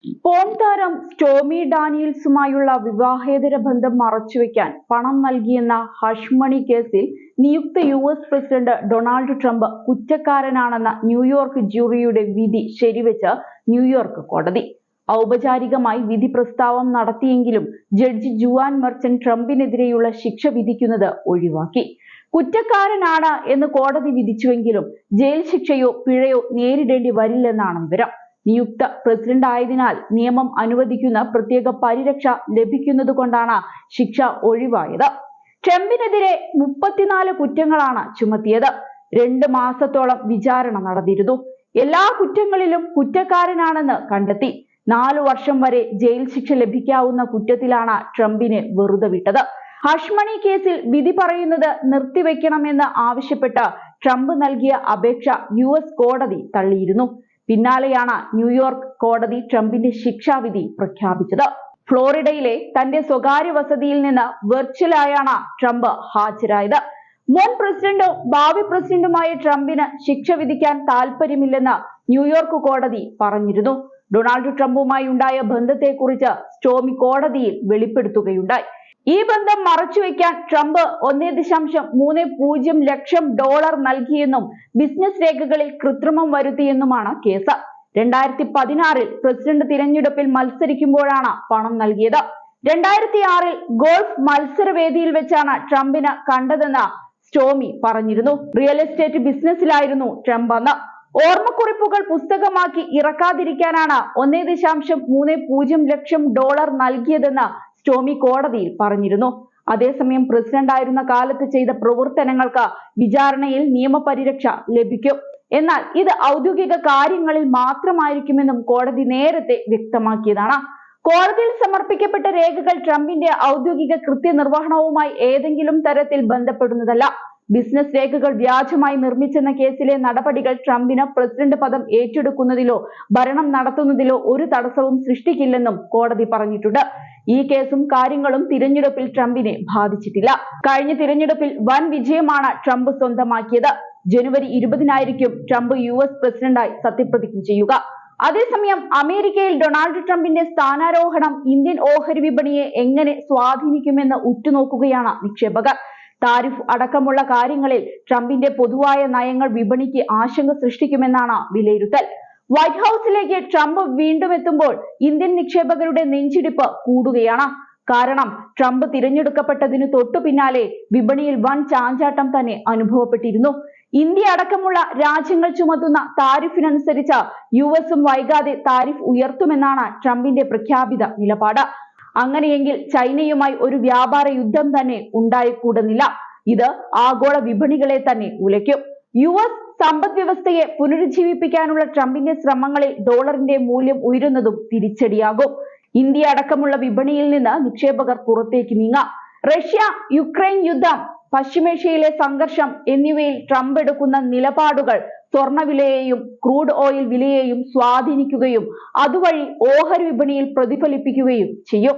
Porn താരം stormy ഡാനിയൽസുമായുള്ള വിവാഹേതര ബന്ധം മറച്ചുവെക്കാൻ പണം നൽകിയെന്ന ഹഷ് മണി കേസിൽ നിയുക്ത US പ്രസിഡന്റ് ഡൊണാൾഡ് ട്രംപ് കുറ്റക്കാരനാണെന്ന ന്യൂയോർക്ക് ജൂറിയുടെ വിധി ശരിവെച്ച് ന്യൂയോർക്ക് കോടതി. ഔപചാരികമായി വിധി പ്രസ്താവം നടത്തിയെങ്കിലും ജഡ്ജി ജുവാൻ മെർച്ചന്റ് ട്രംപിനെതിരെയുള്ള ശിക്ഷ വിധിക്കുന്നത് ഒഴിവാക്കി. കുറ്റക്കാരനാണ് എന്ന് കോടതി വിധിച്ചുവെങ്കിലും ജയിൽ ശിക്ഷയോ പിഴയോ നേരിടേണ്ടി വരില്ലെന്നാണ് വിവരം. നിയുക്ത പ്രസിഡന്റ് ആയതിനാൽ നിയമം അനുവദിക്കുന്ന പ്രത്യേക പരിരക്ഷ ലഭിക്കുന്നതുകൊണ്ടാണ് ശിക്ഷ ഒഴിവായത്. ട്രംപിനെതിരെ 34 കുറ്റങ്ങളാണ് ചുമത്തിയത്. 2 മാസത്തോളം വിചാരണ നടന്നിരുന്നു. എല്ലാ കുറ്റങ്ങളിലും കുറ്റക്കാരനാണെന്ന് കണ്ടെത്തി. 4 വർഷം വരെ ജയിൽ ശിക്ഷ ലഭിക്കാവുന്ന കുറ്റത്തിലാണ് ട്രംപിനെ വെറുതെ വിട്ടത്. ഹഷ് മണി കേസിൽ വിധി പറയുന്നത് നിർത്തിവെക്കണമെന്ന് ആവശ്യപ്പെട്ട് ട്രംപ് നൽകിയ അപേക്ഷ US കോടതി തള്ളിയിരുന്നു. പിന്നാലെയാണ് ന്യൂയോർക്ക് കോടതി ട്രംപിന്റെ ശിക്ഷാവിധി പ്രഖ്യാപിച്ചത്. ഫ്ലോറിഡയിലെ തന്റെ സ്വകാര്യ വസതിയിൽ നിന്ന് വെർച്വലായാണ് ട്രംപ് ഹാജരായത്. മുൻ പ്രസിഡന്റും ഭാവി പ്രസിഡന്റുമായ ട്രംപിന് ശിക്ഷ വിധിക്കാൻ താൽപര്യമില്ലെന്ന് ന്യൂയോർക്ക് കോടതി പറഞ്ഞിരുന്നു. ഡൊണാൾഡ് ട്രംപുമായി ഉണ്ടായ ബന്ധത്തെക്കുറിച്ച് സ്റ്റോമി കോടതിയിൽ വെളിപ്പെടുത്തുകയുണ്ടായി. ഈ ബന്ധം മറച്ചുവെക്കാൻ ട്രംപ് $1.30 ലക്ഷം നൽകിയെന്നും ബിസിനസ് രേഖകളിൽ കൃത്രിമം വരുത്തിയെന്നുമാണ് കേസ്. 2016 പ്രസിഡന്റ് തിരഞ്ഞെടുപ്പിൽ മത്സരിക്കുമ്പോഴാണ് പണം നൽകിയത്. 2006 ഗോൾഫ് മത്സരവേദിയിൽ വെച്ചാണ് ട്രംപിനെ കണ്ടതെന്ന് സ്റ്റോമി പറഞ്ഞിരുന്നു. റിയൽ എസ്റ്റേറ്റ് ബിസിനസ്സിലായിരുന്നു ട്രംപ് അന്ന്. ഓർമ്മക്കുറിപ്പുകൾ പുസ്തകമാക്കി ഇറക്കാതിരിക്കാനാണ് $1.30 ലക്ഷം നൽകിയതെന്ന് സ്റ്റോമി കോടതിയിൽ പറഞ്ഞിരുന്നു. അതേസമയം പ്രസിഡന്റ് ആയിരുന്ന കാലത്ത് ചെയ്ത പ്രവർത്തനങ്ങൾക്ക് വിചാരണയിൽ നിയമപരിരക്ഷ ലഭിക്കും. എന്നാൽ ഇത് ഔദ്യോഗിക കാര്യങ്ങളിൽ മാത്രമായിരിക്കുമെന്നും കോടതി നേരത്തെ വ്യക്തമാക്കിയതാണ്. കോടതിയിൽ സമർപ്പിക്കപ്പെട്ട രേഖകൾ ട്രംപിന്റെ ഔദ്യോഗിക കൃത്യനിർവഹണവുമായി ഏതെങ്കിലും തരത്തിൽ ബന്ധപ്പെടുന്നതല്ല. ബിസിനസ് രേഖകൾ വ്യാജമായി നിർമ്മിച്ചെന്ന കേസിലെ നടപടികൾ ട്രംപിന് പ്രസിഡന്റ് പദം ഏറ്റെടുക്കുന്നതിലോ ഭരണം നടത്തുന്നതിലോ ഒരു തടസ്സവും സൃഷ്ടിക്കില്ലെന്നും കോടതി പറഞ്ഞിട്ടുണ്ട്. ഈ കേസും കാര്യങ്ങളും തിരഞ്ഞെടുപ്പിൽ ട്രംപിനെ ബാധിച്ചിട്ടില്ല. കഴിഞ്ഞ തിരഞ്ഞെടുപ്പിൽ വൻ വിജയമാണ് ട്രംപ് സ്വന്തമാക്കിയത്. ജനുവരി 20-നായിരിക്കും ട്രംപ് US പ്രസിഡന്റായി സത്യപ്രതിജ്ഞ ചെയ്യുക. അതേസമയം അമേരിക്കയിൽ ഡൊണാൾഡ് ട്രംപിന്റെ സ്ഥാനാരോഹണം ഇന്ത്യൻ ഓഹരി വിപണിയെ എങ്ങനെ സ്വാധീനിക്കുമെന്ന് ഉറ്റുനോക്കുകയാണ് നിക്ഷേപകർ. താരിഫ് അടക്കമുള്ള കാര്യങ്ങളിൽ ട്രംപിന്റെ പൊതുവായ നയങ്ങൾ വിപണിക്ക് ആശങ്ക സൃഷ്ടിക്കുമെന്നാണ് വിലയിരുത്തൽ. വൈറ്റ് ഹൌസിലേക്ക് ട്രംപ് വീണ്ടും എത്തുമ്പോൾ ഇന്ത്യൻ നിക്ഷേപകരുടെ നെഞ്ചിടിപ്പ് കൂടുകയാണ്. കാരണം ട്രംപ് തിരഞ്ഞെടുക്കപ്പെട്ടതിനു തൊട്ടു പിന്നാലെ വിപണിയിൽ വൻ ചാഞ്ചാട്ടം തന്നെ അനുഭവപ്പെട്ടിരുന്നു. ഇന്ത്യ അടക്കമുള്ള രാജ്യങ്ങൾ ചുമത്തുന്ന താരിഫിനനുസരിച്ച് USഉം വൈകാതെ താരിഫ് ഉയർത്തുമെന്നാണ് ട്രംപിന്റെ പ്രഖ്യാപിത നിലപാട്. അങ്ങനെയെങ്കിൽ ചൈനയുമായി ഒരു വ്യാപാര യുദ്ധം തന്നെ ഉണ്ടായിക്കൂടുന്നില്ല. ഇത് ആഗോള വിപണികളെ തന്നെ ഉലയ്ക്കും. US സമ്പദ് വ്യവസ്ഥയെ പുനരുജ്ജീവിപ്പിക്കാനുള്ള ട്രംപിന്റെ ശ്രമങ്ങളിൽ ഡോളറിന്റെ മൂല്യം ഉയരുന്നതും തിരിച്ചടിയാകും. ഇന്ത്യ അടക്കമുള്ള വിപണിയിൽ നിന്ന് നിക്ഷേപകർ പുറത്തേക്ക് നീങ്ങാം. റഷ്യ യുക്രൈൻ യുദ്ധം, പശ്ചിമേഷ്യയിലെ സംഘർഷം എന്നിവയിൽ ട്രംപ് എടുക്കുന്ന നിലപാടുകൾ സ്വർണ്ണവിലയെയും ക്രൂഡ് ഓയിൽ വിലയെയും സ്വാധീനിക്കുകയും അതുവഴി ഓഹരി വിപണിയിൽ പ്രതിഫലിപ്പിക്കുകയും ചെയ്യും.